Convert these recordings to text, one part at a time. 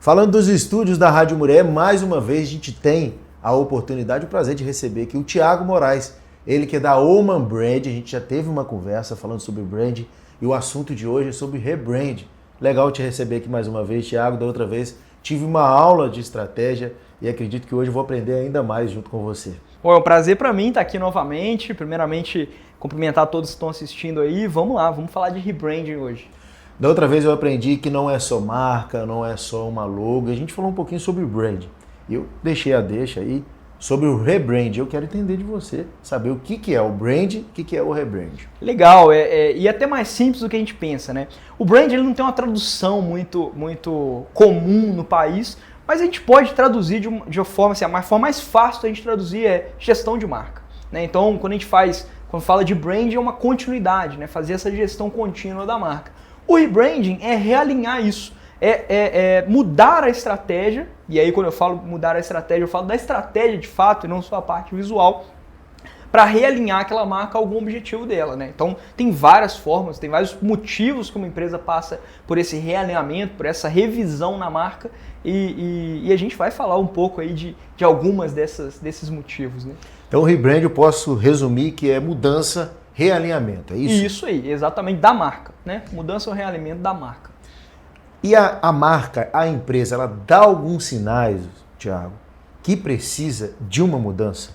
Falando dos estúdios da Rádio Muré, mais uma vez a gente tem a oportunidade, o prazer de receber aqui o Thiago Moraes, ele que é da Oman Brand. A gente já teve uma conversa falando sobre brand e o assunto de hoje é sobre rebrand. Legal te receber aqui mais uma vez, Thiago. Da outra vez tive uma aula de estratégia e acredito que hoje eu vou aprender ainda mais junto com você. Bom, é um prazer para mim estar aqui novamente. Primeiramente, cumprimentar todos que estão assistindo aí. Vamos lá, vamos falar de rebranding hoje. Da outra vez eu aprendi que não é só marca, não é só uma logo. A gente falou um pouquinho sobre o brand. Eu deixei a deixa aí sobre o rebrand. Eu quero entender de você, saber o que é o brand, o que é o rebrand. Legal, e até mais simples do que a gente pensa, né? O brand ele não tem uma tradução muito comum no país, mas a gente pode traduzir de uma forma, assim, a forma mais fácil da gente traduzir é gestão de marca, né? Então, quando fala de brand, é uma continuidade, né? Fazer essa gestão contínua da marca. O rebranding é realinhar isso, é mudar a estratégia, e aí quando eu falo mudar a estratégia, eu falo da estratégia de fato e não só a parte visual, para realinhar aquela marca a algum objetivo dela, né? Então tem várias formas, tem vários motivos que uma empresa passa por esse realinhamento, por essa revisão na marca, e a gente vai falar um pouco aí de algumas desses motivos, né? Então o rebrand eu posso resumir que é mudança, realinhamento, é isso? Isso aí, exatamente, da marca, né? Mudança ou realinhamento da marca. E a marca, a empresa, ela dá alguns sinais, Thiago, que precisa de uma mudança?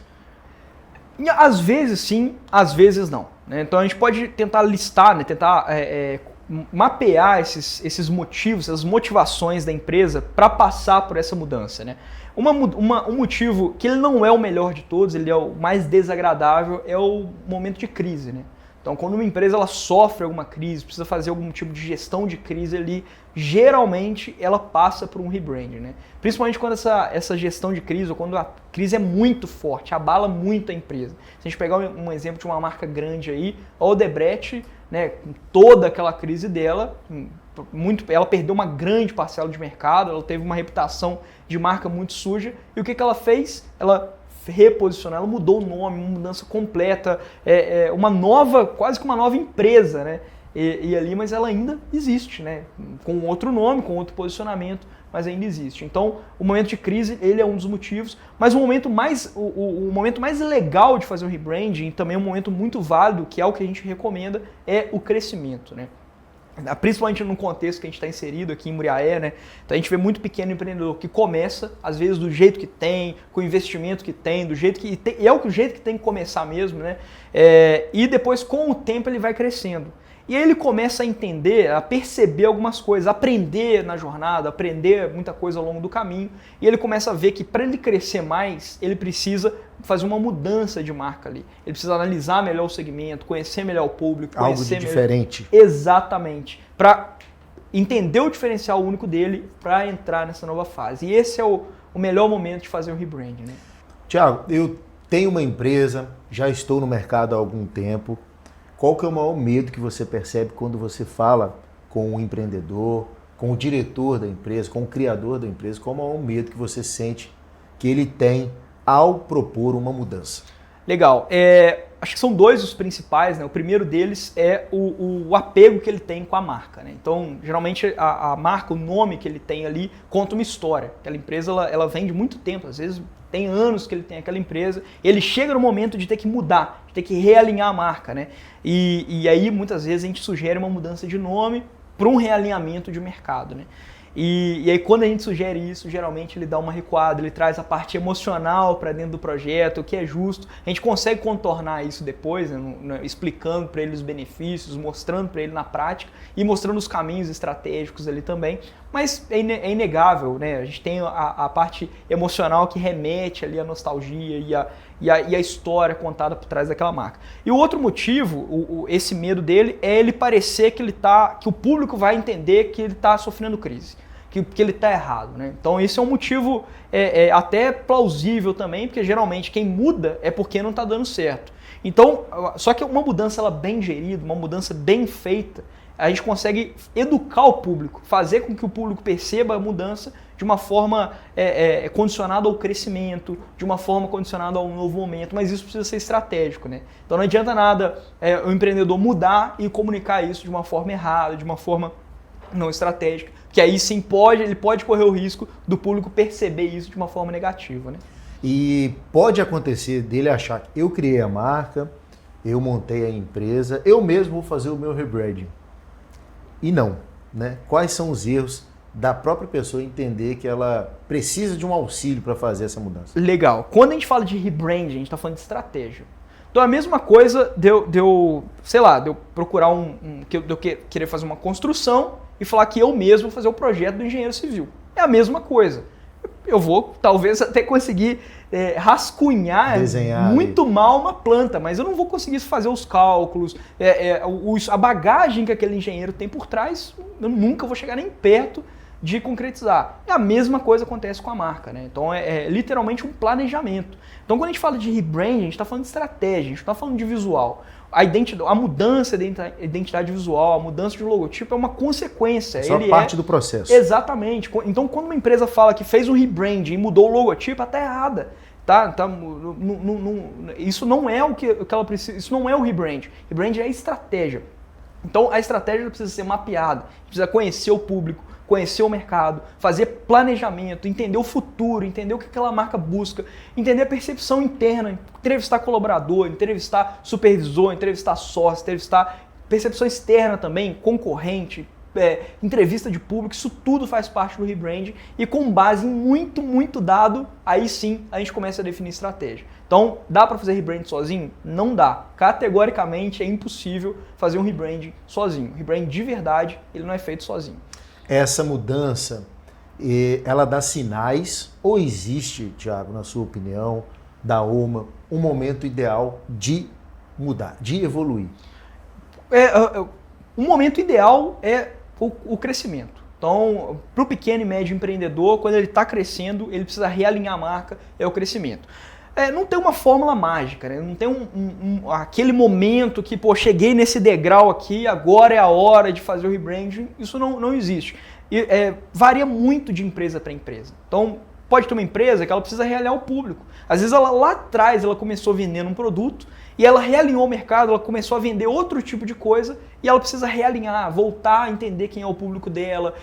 E às vezes sim, às vezes não, né? Então a gente pode tentar listar, né? Tentar mapear esses motivos, essas motivações da empresa para passar por essa mudança, né? Um motivo que ele não é o melhor de todos, ele é o mais desagradável, é o momento de crise, né? Então, quando uma empresa ela sofre alguma crise, precisa fazer algum tipo de gestão de crise ali, geralmente ela passa por um rebrand, né? Principalmente quando essa gestão de crise, ou quando a crise é muito forte, abala muito a empresa. Se a gente pegar um exemplo de uma marca grande aí, a Odebrecht, né, com toda aquela crise dela, ela perdeu uma grande parcela de mercado, ela teve uma reputação de marca muito suja, e o que ela fez? Ela reposicionar, ela mudou o nome, uma mudança completa, quase que uma nova empresa, né? E ali, mas ela ainda existe, né? Com outro nome, com outro posicionamento, mas ainda existe. Então, o momento de crise, ele é um dos motivos, mas o momento mais legal de fazer o rebranding, também um momento muito válido, que é o que a gente recomenda, é o crescimento, né? Principalmente no contexto que a gente está inserido aqui em Muriaé, né? Então a gente vê muito pequeno empreendedor que começa, às vezes do jeito que tem, com o investimento que tem, do jeito que tem, e é o jeito que tem que começar mesmo, né? E depois, com o tempo, ele vai crescendo. E aí ele começa a entender, a perceber algumas coisas, aprender na jornada, aprender muita coisa ao longo do caminho, e ele começa a ver que para ele crescer mais, ele precisa fazer uma mudança de marca ali. Ele precisa analisar melhor o segmento, conhecer melhor o público, algo de diferente. Exatamente. Para entender o diferencial único dele para entrar nessa nova fase. E esse é o melhor momento de fazer o rebranding, né? Thiago, eu tenho uma empresa, já estou no mercado há algum tempo. Qual que é o maior medo que você percebe quando você fala com o empreendedor, com o diretor da empresa, com o criador da empresa? Qual é o maior medo que você sente que ele tem ao propor uma mudança? Legal. Acho que são dois os principais, né? O primeiro deles é o apego que ele tem com a marca, né? Então, geralmente a marca, o nome que ele tem ali, conta uma história. Aquela empresa, ela vem de muito tempo, às vezes tem anos que ele tem aquela empresa, e ele chega no momento de ter que mudar, de ter que realinhar a marca, né? E aí, muitas vezes, a gente sugere uma mudança de nome para um realinhamento de mercado, né? E aí, quando a gente sugere isso, geralmente ele dá uma recuada, ele traz a parte emocional para dentro do projeto, o que é justo. A gente consegue contornar isso depois, né, explicando para ele os benefícios, mostrando para ele na prática e mostrando os caminhos estratégicos ali também. Mas é inegável, né? A gente tem a parte emocional que remete ali à nostalgia e a história contada por trás daquela marca. E o outro motivo, esse medo dele, é ele parecer que o público vai entender que ele está sofrendo crise. Que ele está errado, né? Então esse é um motivo até plausível também, porque geralmente quem muda é porque não está dando certo. Então, só que uma mudança ela bem gerida, uma mudança bem feita, a gente consegue educar o público, fazer com que o público perceba a mudança de uma forma condicionada ao crescimento, de uma forma condicionada a um novo momento, mas isso precisa ser estratégico, né? Então não adianta nada o empreendedor mudar e comunicar isso de uma forma errada, de uma forma não estratégica, que aí sim ele pode correr o risco do público perceber isso de uma forma negativa, né? E pode acontecer dele achar que eu criei a marca, eu montei a empresa, eu mesmo vou fazer o meu rebranding. E não, né? Quais são os erros da própria pessoa entender que ela precisa de um auxílio para fazer essa mudança? Legal. Quando a gente fala de rebranding, a gente está falando de estratégia. Então a mesma coisa de eu procurar de eu querer fazer uma construção e falar que eu mesmo vou fazer o projeto do engenheiro civil. É a mesma coisa. Eu vou talvez até conseguir rascunhar desenhar muito mal uma planta, mas eu não vou conseguir fazer os cálculos, a bagagem que aquele engenheiro tem por trás, eu nunca vou chegar nem perto de concretizar. E a mesma coisa acontece com a marca, né? Então é literalmente um planejamento. Então quando a gente fala de rebranding, a gente está falando de estratégia, a gente não está falando de visual. A mudança da identidade visual, a mudança de logotipo é uma consequência. Só parte do processo. Exatamente. Então, quando uma empresa fala que fez um rebranding e mudou o logotipo, ela está errada. Isso não é o que ela precisa. Isso não é o rebranding. Rebranding é estratégia. Então, a estratégia precisa ser mapeada, precisa conhecer o público, conhecer o mercado, fazer planejamento, entender o futuro, entender o que aquela marca busca, entender a percepção interna, entrevistar colaborador, entrevistar supervisor, entrevistar sócio, entrevistar percepção externa também, concorrente, entrevista de público, isso tudo faz parte do rebranding e com base em muito dado, aí sim a gente começa a definir estratégia. Então, dá para fazer rebranding sozinho? Não dá. Categoricamente é impossível fazer um rebranding sozinho. O rebranding de verdade, ele não é feito sozinho. Essa mudança, ela dá sinais ou existe, Thiago, na sua opinião, da OMA, um momento ideal de mudar, de evoluir? Um momento ideal é o crescimento. Então, para o pequeno e médio empreendedor, quando ele está crescendo, ele precisa realinhar a marca, é o crescimento. Não tem uma fórmula mágica, né? Não tem aquele momento que, cheguei nesse degrau aqui, agora é a hora de fazer o rebranding. Isso não existe. Varia muito de empresa para empresa. Então, pode ter uma empresa que ela precisa realinhar o público. Às vezes, lá atrás, ela começou vendendo um produto e ela realinhou o mercado, ela começou a vender outro tipo de coisa e ela precisa realinhar, voltar a entender quem é o público dela,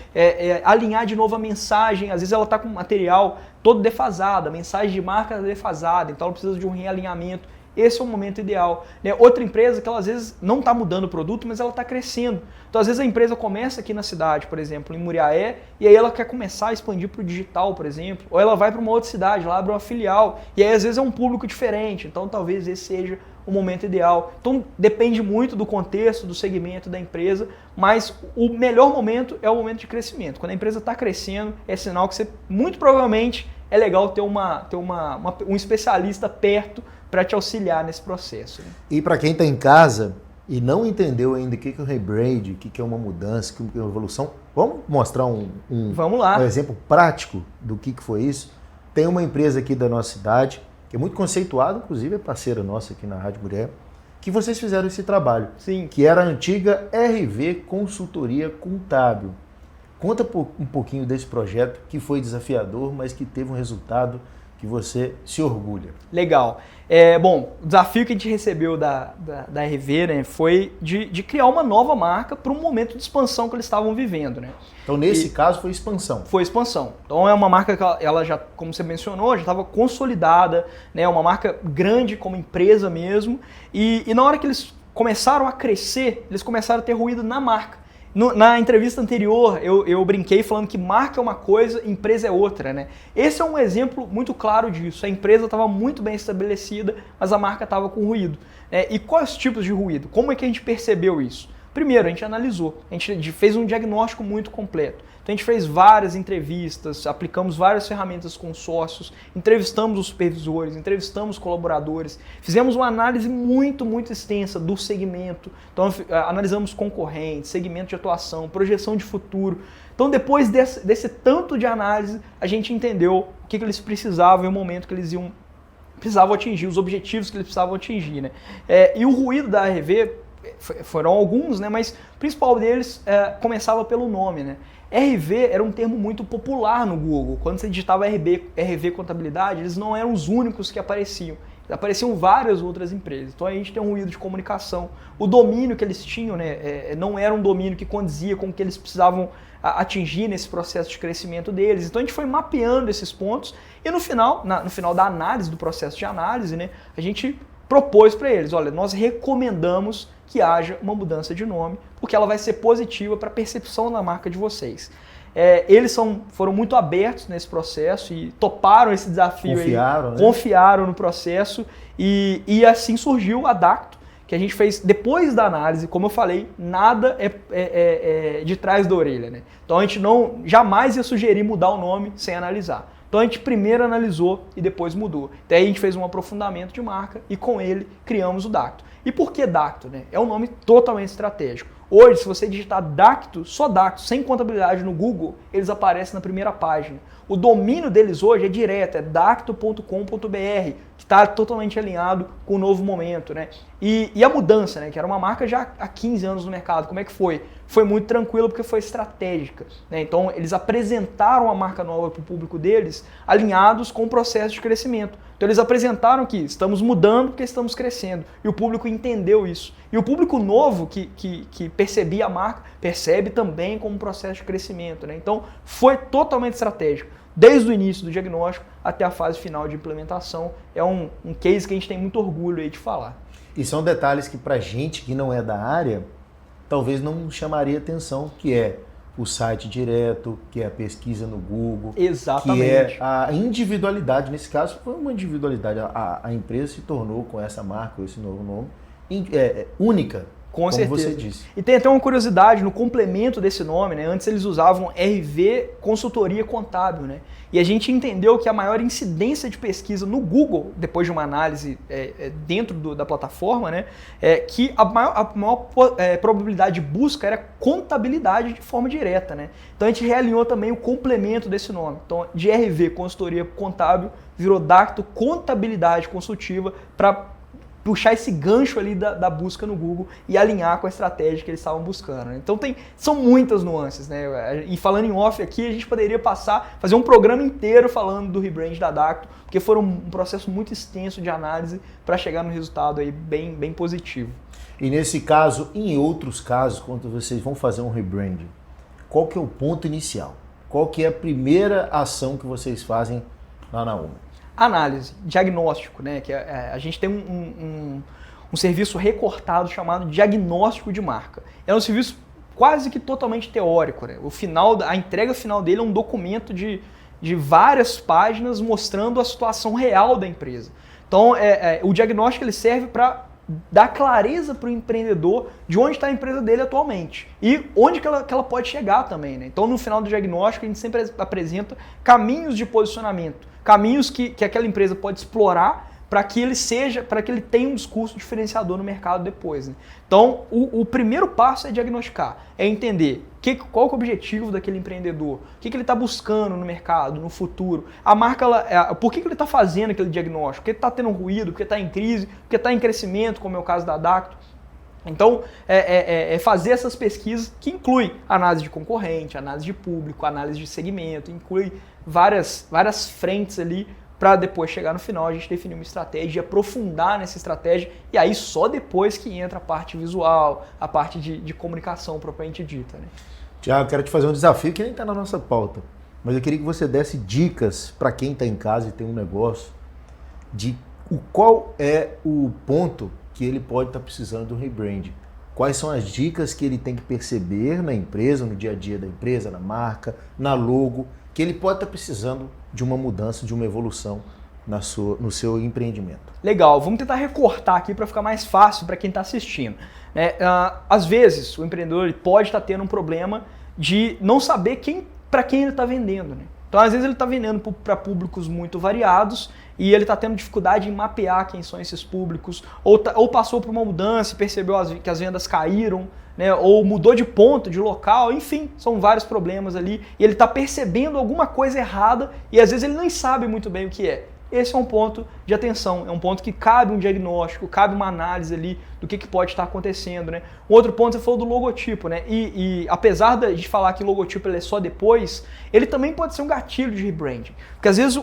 alinhar de novo a mensagem. Às vezes, ela está com material todo defasado, a mensagem de marca defasada, então ela precisa de um realinhamento. Esse é o momento ideal. Outra empresa que ela às vezes não está mudando o produto, mas ela está crescendo. Então às vezes a empresa começa aqui na cidade, por exemplo, em Muriaé, e aí ela quer começar a expandir para o digital, por exemplo, ou ela vai para uma outra cidade, lá abre uma filial, e aí às vezes é um público diferente, então talvez esse seja o momento ideal. Então depende muito do contexto, do segmento da empresa, mas o melhor momento é o momento de crescimento. Quando a empresa está crescendo, é sinal que você, muito provavelmente, é legal ter um especialista perto para te auxiliar nesse processo. Né? E para quem está em casa e não entendeu ainda o que é um rebrand, o que é uma mudança, o que é uma evolução, vamos mostrar Vamos lá. Um exemplo prático do que foi isso? Tem uma empresa aqui da nossa cidade, que é muito conceituada, inclusive é parceira nossa aqui na Rádio Mulher, que vocês fizeram esse trabalho. Sim. Que era a antiga RV Consultoria Contábil. Conta um pouquinho desse projeto que foi desafiador, mas que teve um resultado que você se orgulha. Legal. Bom, o desafio que a gente recebeu da RV, né, foi de criar uma nova marca para um momento de expansão que eles estavam vivendo. Né? Então, nesse caso, foi expansão. Foi expansão. Então, é uma marca que ela já, como você mencionou, já estava consolidada, né, uma marca grande como empresa mesmo. E na hora que eles começaram a crescer, eles começaram a ter ruído na marca. Na entrevista anterior, eu brinquei falando que marca é uma coisa, empresa é outra, né? Esse é um exemplo muito claro disso. A empresa estava muito bem estabelecida, mas a marca estava com ruído. E quais os tipos de ruído? Como é que a gente percebeu isso? Primeiro, a gente analisou, a gente fez um diagnóstico muito completo. Então a gente fez várias entrevistas, aplicamos várias ferramentas com sócios, entrevistamos os supervisores, entrevistamos colaboradores, fizemos uma análise muito extensa do segmento. Então analisamos concorrentes, segmento de atuação, projeção de futuro. Então depois desse tanto de análise, a gente entendeu o que eles precisavam e o momento que eles precisavam atingir, os objetivos que eles precisavam atingir. Né? E o ruído da RV foram alguns, né? Mas o principal deles começava pelo nome. Né? RV era um termo muito popular no Google. Quando você digitava RV Contabilidade, eles não eram os únicos que apareciam. apareciam várias outras empresas. Então a gente tem um ruído de comunicação. O domínio que eles tinham, né, não era um domínio que condizia com o que eles precisavam atingir nesse processo de crescimento deles. Então a gente foi mapeando esses pontos e no final da análise, do processo de análise, né, a gente propôs para eles, olha, nós recomendamos que haja uma mudança de nome, porque ela vai ser positiva para a percepção da marca de vocês. Eles foram muito abertos nesse processo e toparam esse desafio, confiaram no processo e assim surgiu a Dacto, que a gente fez depois da análise. Como eu falei, nada é de trás da orelha, né? Então a gente jamais ia sugerir mudar o nome sem analisar. Então a gente primeiro analisou e depois mudou. Daí a gente fez um aprofundamento de marca e com ele criamos o Dacto. E por que Dacto, né? É um nome totalmente estratégico. Hoje, se você digitar Dacto, só Dacto, sem contabilidade no Google, eles aparecem na primeira página. O domínio deles hoje é direto, é dacto.com.br, que está totalmente alinhado com o novo momento, né? E a mudança, né? Que era uma marca já há 15 anos no mercado, como é que foi? Foi muito tranquilo porque foi estratégica, né? Então, eles apresentaram a marca nova para o público deles alinhados com o processo de crescimento. Então, eles apresentaram que estamos mudando porque estamos crescendo. E o público entendeu isso. E o público novo que percebia a marca, percebe também como um processo de crescimento, né? Então, foi totalmente estratégico. Desde o início do diagnóstico até a fase final de implementação. É um case que a gente tem muito orgulho aí de falar. E são detalhes que pra gente que não é da área, talvez não chamaria atenção, que é o site direto, que é a pesquisa no Google. Exatamente. Que é a individualidade. Nesse caso, foi uma individualidade. A empresa se tornou, com essa marca, esse novo nome, única. Com certeza. Você disse. E tem até uma curiosidade, no complemento desse nome, né? Antes eles usavam RV Consultoria Contábil, né? E a gente entendeu que a maior incidência de pesquisa no Google, depois de uma análise dentro da plataforma, né? Que a maior probabilidade de busca era contabilidade de forma direta, né? Então a gente realinhou também o complemento desse nome. Então de RV Consultoria Contábil virou Dacto Contabilidade Consultiva para puxar esse gancho ali da busca no Google e alinhar com a estratégia que eles estavam buscando. Né? Então são muitas nuances, né? E falando em off aqui, a gente poderia fazer um programa inteiro falando do rebrand da Dacto, porque foi um processo muito extenso de análise para chegar no resultado aí bem positivo. E nesse caso, em outros casos, quando vocês vão fazer um rebrand, qual que é o ponto inicial? Qual que é a primeira ação que vocês fazem lá na Uma? Análise, diagnóstico, né? Que a gente tem um serviço recortado chamado diagnóstico de marca. É um serviço quase que totalmente teórico, né? A entrega final dele é um documento de várias páginas mostrando a situação real da empresa. Então, o diagnóstico ele serve para dar clareza para o empreendedor de onde está a empresa dele atualmente e onde que ela pode chegar também, né? Então, no final do diagnóstico, a gente sempre apresenta caminhos de posicionamento, caminhos que aquela empresa pode explorar para que ele tenha um discurso diferenciador no mercado depois, né? Então, o primeiro passo é diagnosticar, é entender qual é o objetivo daquele empreendedor, o que ele está buscando no mercado, no futuro, a marca, por que ele está fazendo aquele diagnóstico, porque está tendo ruído, porque está em crise, porque está em crescimento, como é o caso da Dacto. Então, fazer essas pesquisas que inclui análise de concorrente, análise de público, análise de segmento, inclui várias frentes ali para depois chegar no final a gente definir uma estratégia e aprofundar nessa estratégia e aí só depois que entra a parte visual, a parte de comunicação propriamente dita, né? Tiago, quero te fazer um desafio que nem está na nossa pauta, mas eu queria que você desse dicas para quem está em casa e tem um negócio de qual é o ponto que ele pode estar precisando do rebrand. Quais são as dicas que ele tem que perceber na empresa, no dia a dia da empresa, na marca, na logo, que ele pode estar precisando de uma mudança, de uma evolução no seu empreendimento. Legal, vamos tentar recortar aqui para ficar mais fácil para quem está assistindo. Né? Às vezes, o empreendedor ele pode estar tendo um problema de não saber para quem ele está vendendo. Né? Então, às vezes, ele está vendendo para públicos muito variados e ele está tendo dificuldade em mapear quem são esses públicos, ou passou por uma mudança e percebeu que as vendas caíram, né, ou mudou de ponto, de local, enfim, são vários problemas ali, e ele está percebendo alguma coisa errada e às vezes ele nem sabe muito bem o que é. esse é um ponto de atenção, é um ponto que cabe um diagnóstico, cabe uma análise ali do que pode estar acontecendo, né? Um outro ponto, você falou do logotipo, né? E apesar de falar que o logotipo ele é só depois, ele também pode ser um gatilho de rebranding. Porque às vezes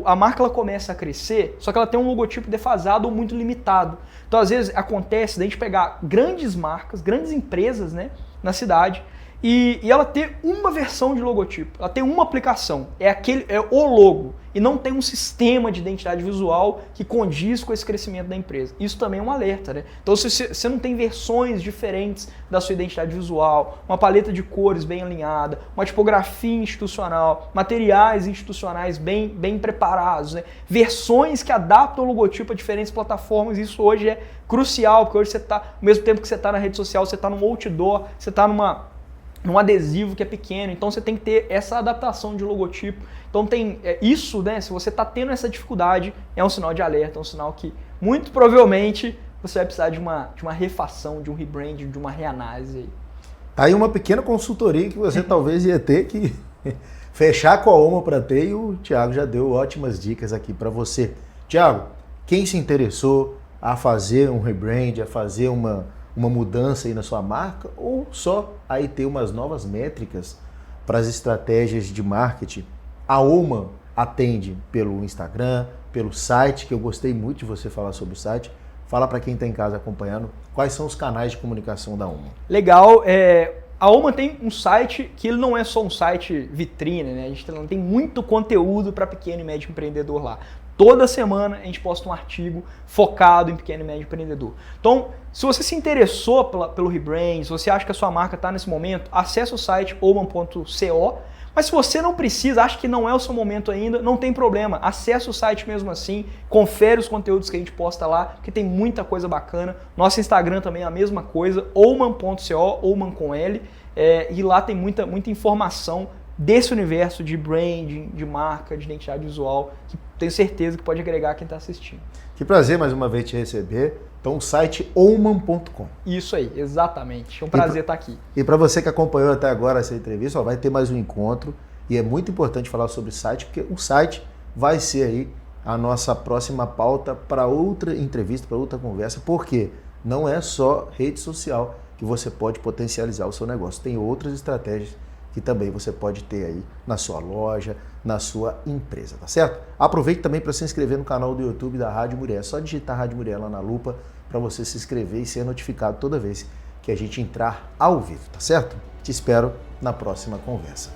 a marca ela começa a crescer, só que ela tem um logotipo defasado ou muito limitado. Então às vezes acontece da gente pegar grandes marcas, grandes empresas, né, na cidade, e ela ter uma versão de logotipo, ela tem uma aplicação, é o logo, e não tem um sistema de identidade visual que condiz com esse crescimento da empresa. Isso também é um alerta, né? Então se você não tem versões diferentes da sua identidade visual, uma paleta de cores bem alinhada, uma tipografia institucional, materiais institucionais bem preparados, né? Versões que adaptam o logotipo a diferentes plataformas, isso hoje é crucial, porque hoje você está, ao mesmo tempo que você está na rede social, você está num outdoor, você está num adesivo que é pequeno, então você tem que ter essa adaptação de logotipo. Então tem isso, né? Se você está tendo essa dificuldade, é um sinal de alerta, é um sinal que muito provavelmente você vai precisar de uma refação, de um rebranding, de uma reanálise. Aí uma pequena consultoria que você talvez ia ter que fechar com a OMA para ter, e o Thiago já deu ótimas dicas aqui para você. Thiago, quem se interessou a fazer um rebrand, a fazer uma mudança aí na sua marca, ou só aí ter umas novas métricas para as estratégias de marketing, a OMA atende pelo Instagram, pelo site, que eu gostei muito de você falar sobre o site. Fala para quem está em casa acompanhando, quais são os canais de comunicação da OMA. Legal, a OMA tem um site que ele não é só um site vitrine, né? A gente tem muito conteúdo para pequeno e médio empreendedor lá. Toda semana a gente posta um artigo focado em pequeno e médio empreendedor. Então, se você se interessou pelo rebrand, se você acha que a sua marca está nesse momento, acesse o site oman.co. Mas se você não precisa, acha que não é o seu momento ainda, não tem problema. Acesse o site mesmo assim, confere os conteúdos que a gente posta lá, porque tem muita coisa bacana. Nosso Instagram também é a mesma coisa, oman.co, oman com L, e lá tem muita informação desse universo de branding, de marca, de identidade visual, que tenho certeza que pode agregar quem está assistindo. Que prazer mais uma vez te receber. Então o site oman.com. Isso aí, exatamente. É um prazer estar aqui. E para você que acompanhou até agora essa entrevista, vai ter mais um encontro, e é muito importante falar sobre o site, porque o site vai ser aí a nossa próxima pauta para outra entrevista, para outra conversa, porque não é só rede social que você pode potencializar o seu negócio, tem outras estratégias que também você pode ter aí na sua loja, na sua empresa, tá certo? Aproveite também para se inscrever no canal do YouTube da Rádio Mulher. É só digitar Rádio Mulher lá na lupa para você se inscrever e ser notificado toda vez que a gente entrar ao vivo, tá certo? Te espero na próxima conversa.